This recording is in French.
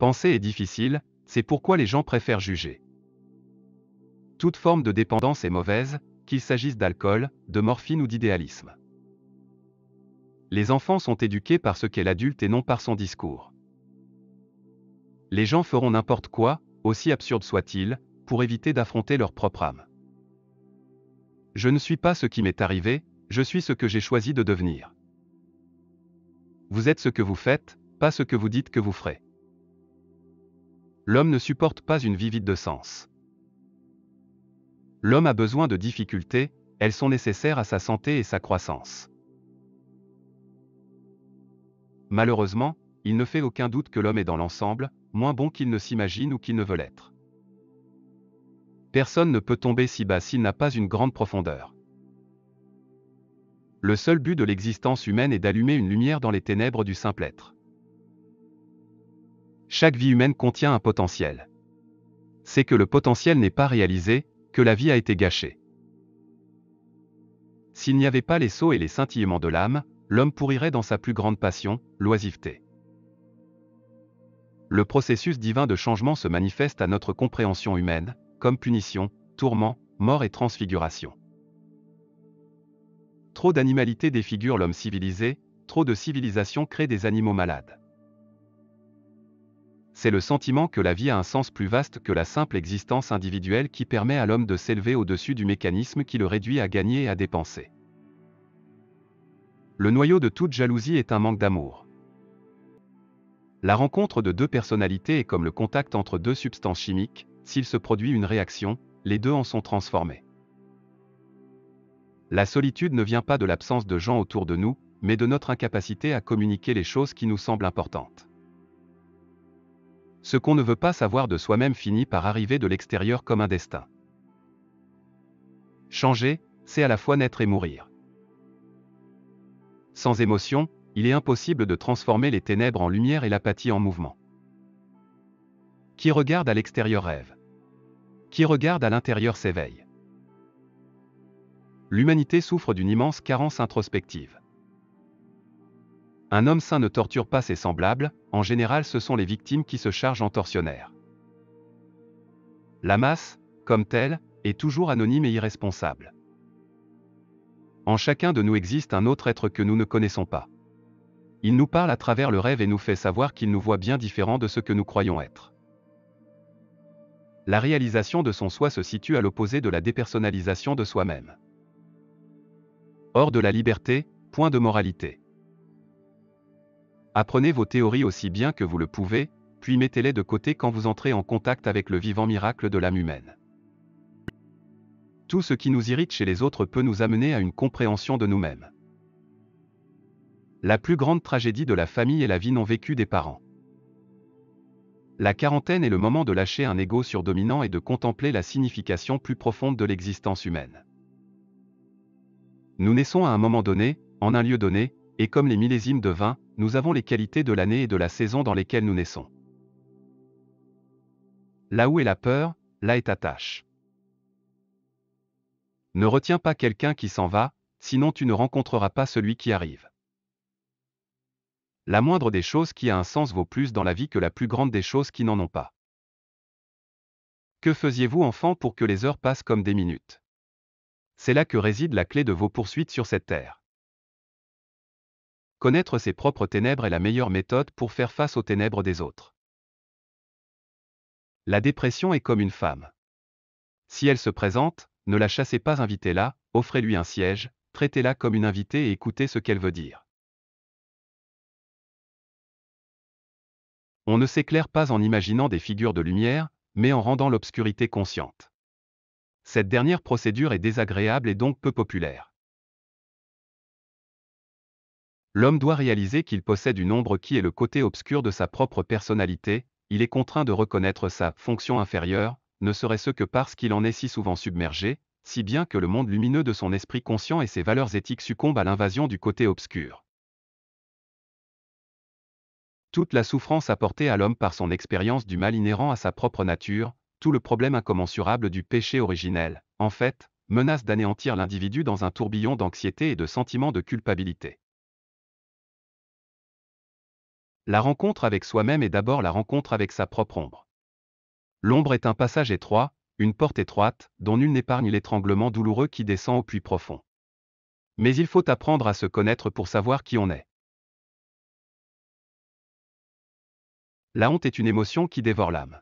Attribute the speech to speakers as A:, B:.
A: Penser est difficile, c'est pourquoi les gens préfèrent juger. Toute forme de dépendance est mauvaise, qu'il s'agisse d'alcool, de morphine ou d'idéalisme. Les enfants sont éduqués par ce qu'est l'adulte et non par son discours. Les gens feront n'importe quoi, aussi absurde soit-il, pour éviter d'affronter leur propre âme. Je ne suis pas ce qui m'est arrivé, je suis ce que j'ai choisi de devenir. Vous êtes ce que vous faites, pas ce que vous dites que vous ferez. L'homme ne supporte pas une vie vide de sens. L'homme a besoin de difficultés, elles sont nécessaires à sa santé et sa croissance. Malheureusement, il ne fait aucun doute que l'homme est dans l'ensemble, moins bon qu'il ne s'imagine ou qu'il ne veut l'être. Personne ne peut tomber si bas s'il n'a pas une grande profondeur. Le seul but de l'existence humaine est d'allumer une lumière dans les ténèbres du simple être. Chaque vie humaine contient un potentiel. C'est que le potentiel n'est pas réalisé, que la vie a été gâchée. S'il n'y avait pas les sauts et les scintillements de l'âme, l'homme pourrirait dans sa plus grande passion, l'oisiveté. Le processus divin de changement se manifeste à notre compréhension humaine, comme punition, tourment, mort et transfiguration. Trop d'animalité défigure l'homme civilisé, trop de civilisation crée des animaux malades. C'est le sentiment que la vie a un sens plus vaste que la simple existence individuelle qui permet à l'homme de s'élever au-dessus du mécanisme qui le réduit à gagner et à dépenser. Le noyau de toute jalousie est un manque d'amour. La rencontre de deux personnalités est comme le contact entre deux substances chimiques, s'il se produit une réaction, les deux en sont transformés. La solitude ne vient pas de l'absence de gens autour de nous, mais de notre incapacité à communiquer les choses qui nous semblent importantes. Ce qu'on ne veut pas savoir de soi-même finit par arriver de l'extérieur comme un destin. Changer, c'est à la fois naître et mourir. Sans émotion, il est impossible de transformer les ténèbres en lumière et l'apathie en mouvement. Qui regarde à l'extérieur rêve. Qui regarde à l'intérieur s'éveille. L'humanité souffre d'une immense carence introspective. Un homme sain ne torture pas ses semblables, en général ce sont les victimes qui se chargent en tortionnaires. La masse, comme telle, est toujours anonyme et irresponsable. En chacun de nous existe un autre être que nous ne connaissons pas. Il nous parle à travers le rêve et nous fait savoir qu'il nous voit bien différents de ce que nous croyons être. La réalisation de son soi se situe à l'opposé de la dépersonnalisation de soi-même. Hors de la liberté, point de moralité. Apprenez vos théories aussi bien que vous le pouvez, puis mettez-les de côté quand vous entrez en contact avec le vivant miracle de l'âme humaine. Tout ce qui nous irrite chez les autres peut nous amener à une compréhension de nous-mêmes. La plus grande tragédie de la famille est la vie non vécue des parents. La quarantaine est le moment de lâcher un ego surdominant et de contempler la signification plus profonde de l'existence humaine. Nous naissons à un moment donné, en un lieu donné, et comme les millésimes de vin, nous avons les qualités de l'année et de la saison dans lesquelles nous naissons. Là où est la peur, là est ta tâche. Ne retiens pas quelqu'un qui s'en va, sinon tu ne rencontreras pas celui qui arrive. La moindre des choses qui a un sens vaut plus dans la vie que la plus grande des choses qui n'en ont pas. Que faisiez-vous enfant pour que les heures passent comme des minutes? C'est là que réside la clé de vos poursuites sur cette terre. Connaître ses propres ténèbres est la meilleure méthode pour faire face aux ténèbres des autres. La dépression est comme une femme. Si elle se présente, ne la chassez pas, invitez-la, offrez-lui un siège, traitez-la comme une invitée et écoutez ce qu'elle veut dire. On ne s'éclaire pas en imaginant des figures de lumière, mais en rendant l'obscurité consciente. Cette dernière procédure est désagréable et donc peu populaire. L'homme doit réaliser qu'il possède une ombre qui est le côté obscur de sa propre personnalité, il est contraint de reconnaître sa fonction inférieure, ne serait-ce que parce qu'il en est si souvent submergé, si bien que le monde lumineux de son esprit conscient et ses valeurs éthiques succombent à l'invasion du côté obscur. Toute la souffrance apportée à l'homme par son expérience du mal inhérent à sa propre nature, tout le problème incommensurable du péché originel, en fait, menace d'anéantir l'individu dans un tourbillon d'anxiété et de sentiments de culpabilité. La rencontre avec soi-même est d'abord la rencontre avec sa propre ombre. L'ombre est un passage étroit, une porte étroite, dont nul n'épargne l'étranglement douloureux qui descend au puits profond. Mais il faut apprendre à se connaître pour savoir qui on est. La honte est une émotion qui dévore l'âme.